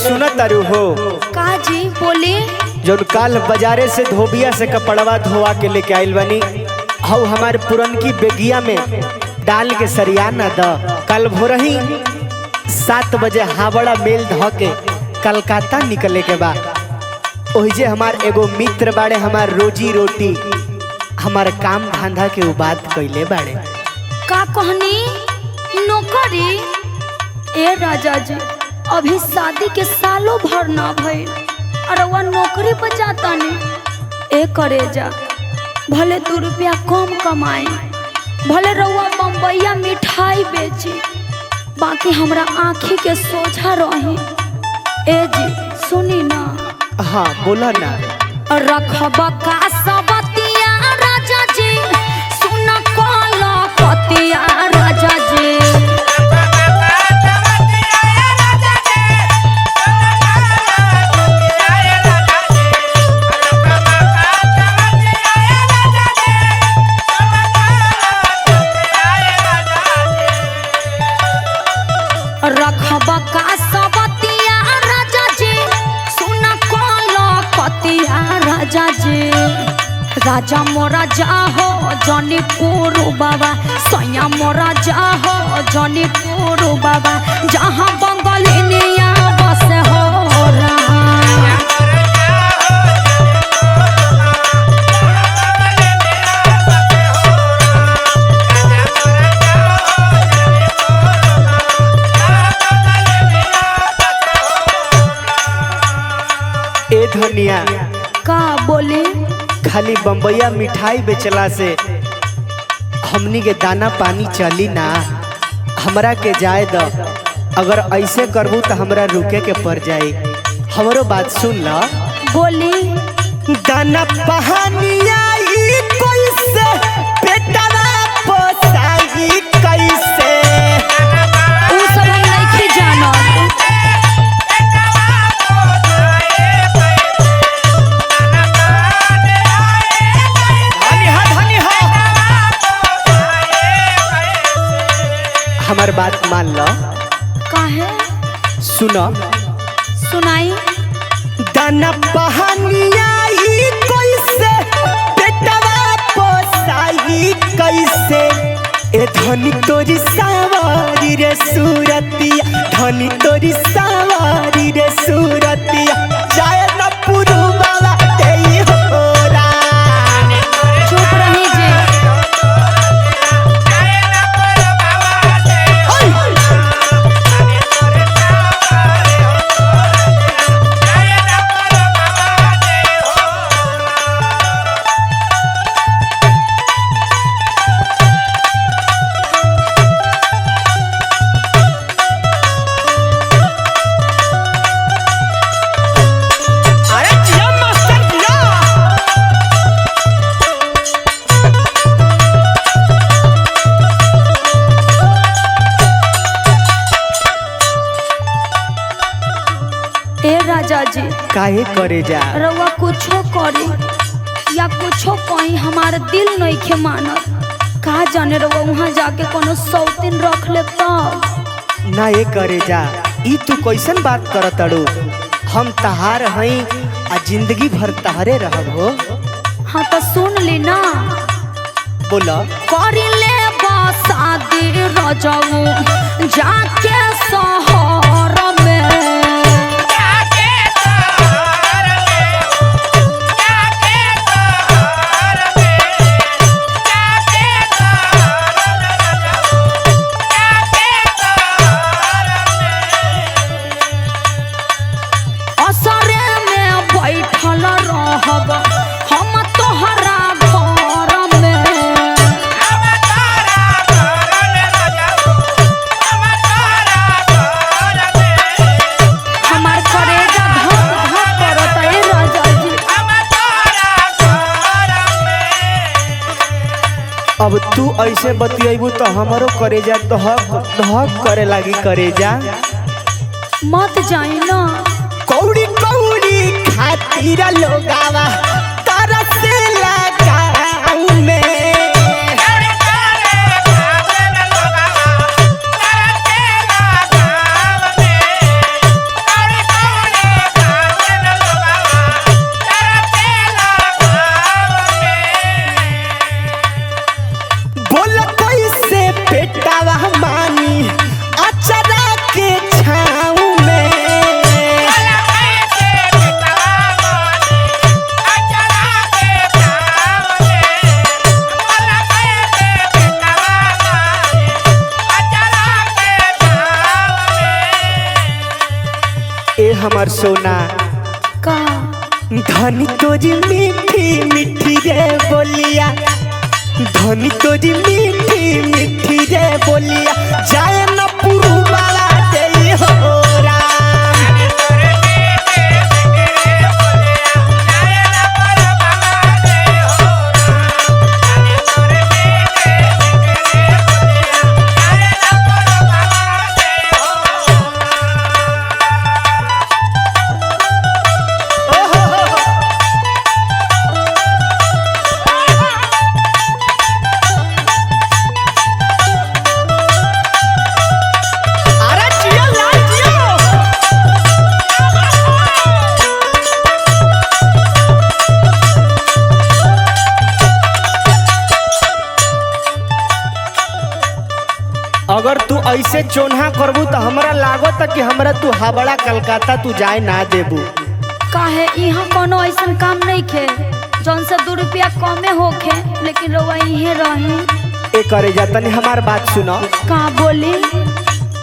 सुना तारू हो का जी बोले जो काल बाजारे से धोबिया से कपड़वा धोवा के लेके आइल बनी हऊ हमारे पुरनकी बेगिया में डाल के सरिया न द कल भोरही 7 बजे हावड़ा मेल ध के कलकत्ता निकले के बा ओहिजे हमार एगो मित्र बाड़े हमार रोजी रोटी हमार काम धंधा के उ बात कइले बाड़े। का कहनी नौकरी ए राजा जी अभी शादी के सालों भर ना भइल और वह नौकरी पर जाता नहीं ए करे जा भले 2 रुपया कम कमाई भले रउआ बम्बैया मिठाई बेची बाकी हमरा आँखी के सोझा रही। ए जी सुनी ना। हाँ बोला ना। रखबा का सबतिया राजा जी सुन कला पतिया राजा जी रखबा का सबतिया राजा जी सुन कला पतिया राजा जी राजा मोरा जाहो जौनपुर बाबा सैया मोरा जाहो जौनपुर बाबा जहाँ बंगलिनिया बस हो रहा। ए धनिया का बोले खाली बम्बैया मिठाई बेचला से हमनी के दाना पानी चली ना हमरा के जाए द अगर ऐसे करबू तो हमरा रुके के पड़ जाए। हमरो बात सुन ल। बोली दाना पहानिया कैसे पेटवा पोसाई कैसे उ सब हम नहीं जानत। हमार बात मान लो। काहे सुनो सुनाई। दाना पहानिया कैसे पेटवा पोसाई कैसे ए धनी तोरी सवारी रे सूरतिया धनी तोरी सवारी रे सूरतिया जाए न पुरुवाला तेई होरा। चुप रही जी। काहे करे जा रउआ कुछो करी या कुछो कहीं हमारे दिल नहीं के मानत का जाने रउआ वहाँ जाके कोनो सौतीन रख ले तब ना ये करे जा। ई तू कैसन बात करत अड़ू हम तहार हई आ जिंदगी भर तहरे रहब हो। हाँ तो सुन ली ना। बोला करी ले शादी रजऊ जाके शहर में हम तोहरा घर में हमार करेजा धक धक करत ए राजा तू ऐसे बतियाबू तो हमारो करेजा धक धक करे लागी करेजा। मत जाई ना। कौड़ी कौड़ी खातिर लोगावा तरसेला गाँव में। पेटावा मानी अचरा के छाँव में। ए हमर सोना का धनी तोरी मीठी मीठी रे बोलिया, धनी तोरी मीठी मीठी रे बोलिया, जाए न पुरुवाला दे हो राम। अगर तू ऐसे चोन्हा करबू तो हमरा लागत कि हमरा तू हावड़ा कलकत्ता तू जाए ना देबू। काहे यहाँ कोनो ऐसा काम नहीं खे जौन से 2 रुपया कमे होखे, लेकिन रउआ इहे रही। ए करे जा तनी हमार बात सुनो। का बोली?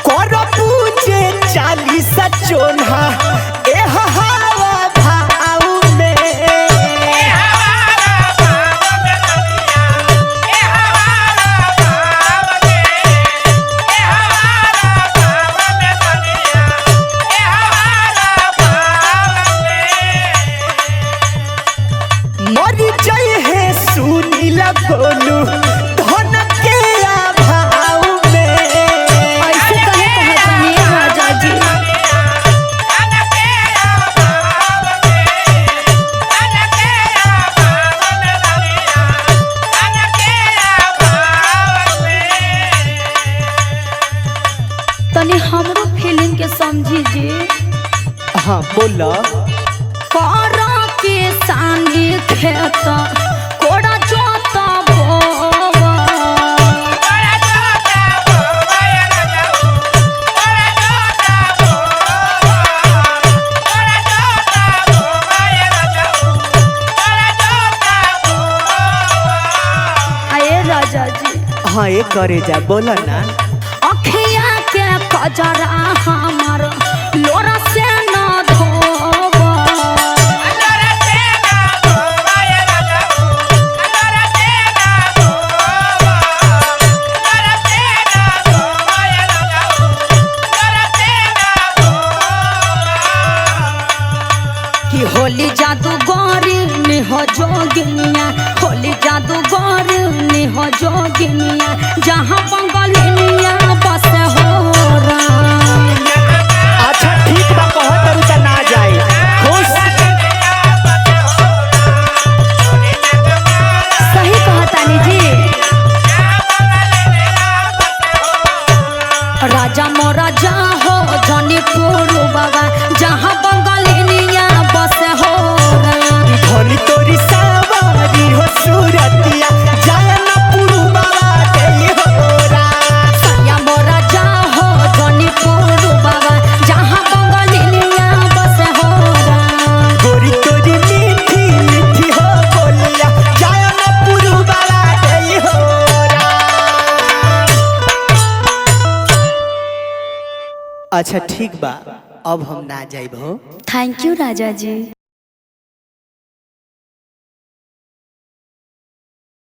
करबू जे 40 चोन्हा ए हवा भाव में। मरी जय है सुनीला बोलू धन के अभाव में। ऐसे कहे कहतनी राजा जी। तनी हमरो फीलिंग के समझी जी। हाँ बोला। करा के सानी खेत कोड़ा जोता बोवा। आए राजा जी। हाँ ये करे जा बोला ना। अखिया के कजरा हमार लोरा से न धोवा। कि होली जादूगरी निह जोगिनिया, होली जादूगरी निह जोगिनिया, जहाँ बंगलिनिया बस हो राम। अच्छा ठीक बा कहत तारू त ना जाए खुश। सही कहतानी जी। राजा मोरा जा हो जौनपुर बाबा, जहाँ बंगलिनिया बस हो राम। धनी तोरी सवारी हो सूरतिया, जाए न पुरुवाला दे हो राम। सैया मोरा जा हो जौनपुर बाबा, जहाँ बंगलिनिया बस हो राम। गोरी तोरी मीठी मीठी हो बोलिया, जाए न पुरुवाला दे हो राम। अच्छा ठीक बा अब हम ना जाइब हो। थैंक यू राजा जी।